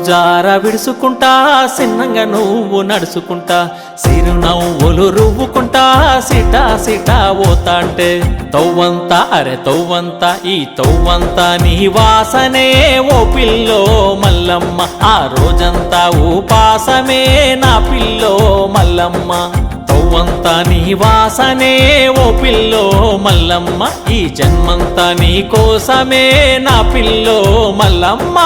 జార విడుచుకుంటా సిన్నంగా నువ్వు నడుచుకుంటా సిరునవ్వులు రువ్వుకుంటా సిటా సిటా పోతాంటే తవ్వంతా అరే తవ్వంతా ఈ తవ్వంతా నీ వాసనే ఓ పిల్లో మల్లమ్మ ఆ రోజంతా ఉపాసమే నా పిల్లో మల్లమ్మ తవ్వంతా నీ వాసనే ఓ పిల్లో మల్లమ్మ ఈ జన్మంతా నీ కోసమే నా పిల్లో మల్లమ్మ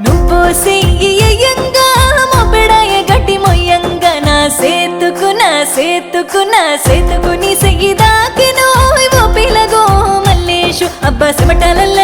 నువ్వు సెయ్యంగా మొబెడాయ గట్టి మొయ్యంగా నా సేతుకుని సెయ్యి దాకెను ఓ పిలగో మల్లేషు అబ్బా సిమటలల్ల